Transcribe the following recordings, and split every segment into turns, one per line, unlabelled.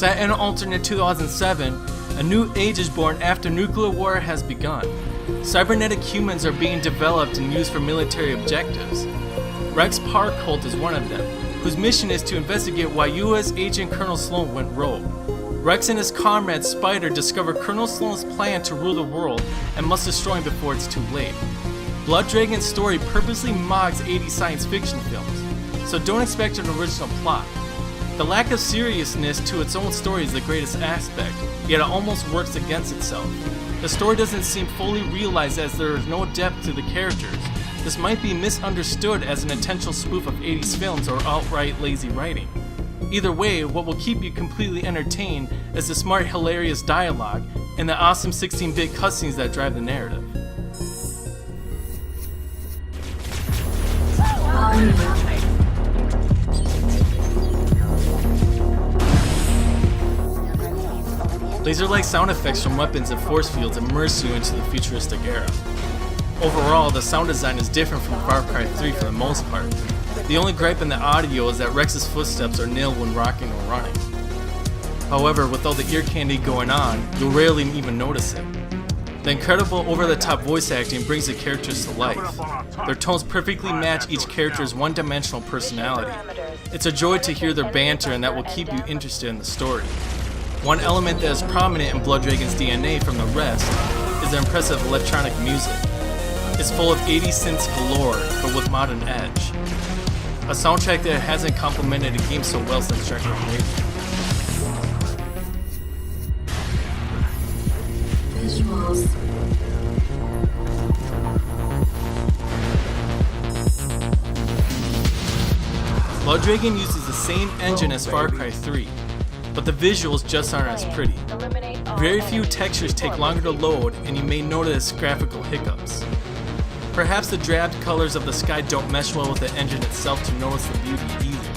Set in alternate 2007, a new age is born after nuclear war has begun. Cybernetic humans are being developed and used for military objectives. Rex Parkholt is one of them, whose mission is to investigate why U.S. agent Colonel Sloan went rogue. Rex and his comrade Spider discover Colonel Sloan's plan to rule the world and must destroy him before it's too late. Blood Dragon's story purposely mocks 80s science fiction films, so don't expect an original plot. The lack of seriousness to its own story is the greatest aspect, yet it almost works against itself. The story doesn't seem fully realized as there is no depth to the characters. This might be misunderstood as an intentional spoof of 80s films or outright lazy writing. Either way, what will keep you completely entertained is the smart, hilarious dialogue and the awesome 16-bit cutscenes that drive the narrative. Laser-like sound effects from weapons and force fields immerse you into the futuristic era. Overall, the sound design is different from Far Cry 3 for the most part. The only gripe in the audio is that Rex's footsteps are nil when rocking or running. However, with all the ear candy going on, you'll rarely even notice it. The incredible over-the-top voice acting brings the characters to life. Their tones perfectly match each character's one-dimensional personality. It's a joy to hear their banter, and that will keep you interested in the story. One element that is prominent in Blood Dragon's DNA from the rest is the impressive electronic music. It's full of 80s synths galore, but with modern edge. A soundtrack that hasn't complemented a game so well since Dragon Age.
Visuals.
Blood Dragon uses the same engine as Far Cry 3, but the visuals just aren't as pretty. Very few textures take longer to load, and you may notice graphical hiccups. Perhaps the drab colors of the sky don't mesh well with the engine itself to notice the beauty either.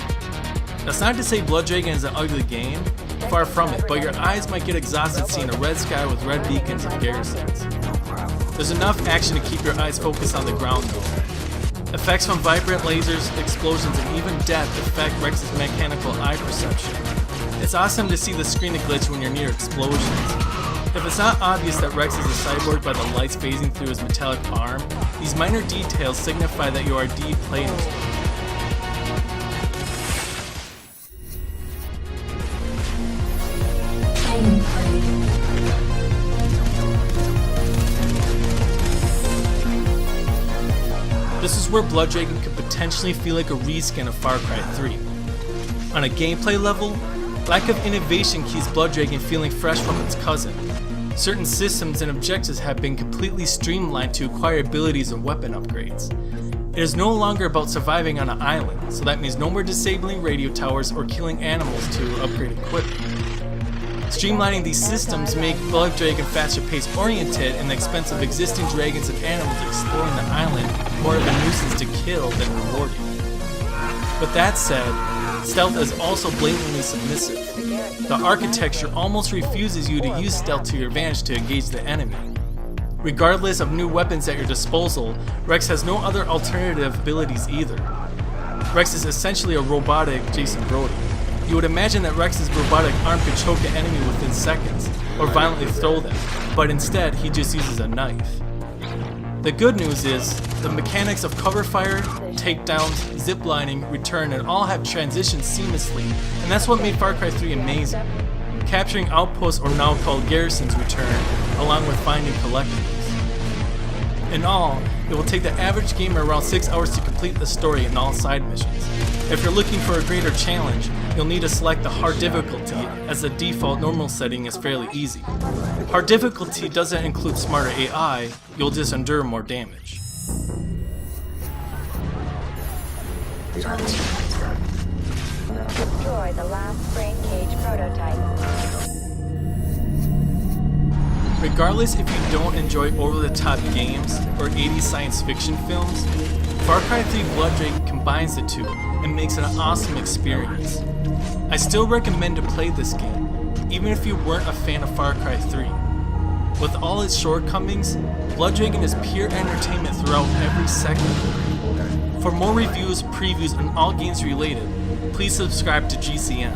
That's not to say Blood Dragon is an ugly game, far from it, but your eyes might get exhausted seeing a red sky with red beacons and garrisons. There's enough action to keep your eyes focused on the ground though. Effects from vibrant lasers, explosions, and even death affect Rex's mechanical eye perception. It's awesome to see the screen glitch when you're near explosions. If it's not obvious that Rex is a cyborg by the lights phasing through his metallic arm, these minor details signify that you are indeed playing this game. This is where Blood Dragon could potentially feel like a reskin of Far Cry 3. On a gameplay level, lack of innovation keeps Blood Dragon feeling fresh from its cousin. Certain systems and objectives have been completely streamlined to acquire abilities and weapon upgrades. It is no longer about surviving on an island, so that means no more disabling radio towers or killing animals to upgrade equipment. Streamlining these systems make Blood Dragon faster pace oriented and the expense of existing dragons and animals exploring the island more of a nuisance to kill than rewarding. With that said, stealth is also blatantly submissive. The architecture almost refuses you to use stealth to your advantage to engage the enemy. Regardless of new weapons at your disposal, Rex has no other alternative abilities either. Rex is essentially a robotic Jason Brody. You would imagine that Rex's robotic arm could choke an enemy within seconds, or violently throw them, but instead he just uses a knife. The good news is, the mechanics of cover fire, takedowns, ziplining, return, and all have transitioned seamlessly, and that's what made Far Cry 3 amazing. Capturing outposts, or now called garrisons, return, along with finding collectibles. In all, it will take the average gamer around 6 hours to complete the story and all side missions. If you're looking for a greater challenge, you'll need to select the hard difficulty, as the default normal setting is fairly easy. Hard difficulty doesn't include smarter AI, you'll just endure more damage.
Destroy the last brain cage prototype.
Regardless if you don't enjoy over-the-top games or 80s science fiction films, Far Cry 3 Blood Dragon combines the two and makes it an awesome experience. I still recommend to play this game, even if you weren't a fan of Far Cry 3. With all its shortcomings, Blood Dragon is pure entertainment throughout every second. For more reviews, previews, and all games related, please subscribe to GCN.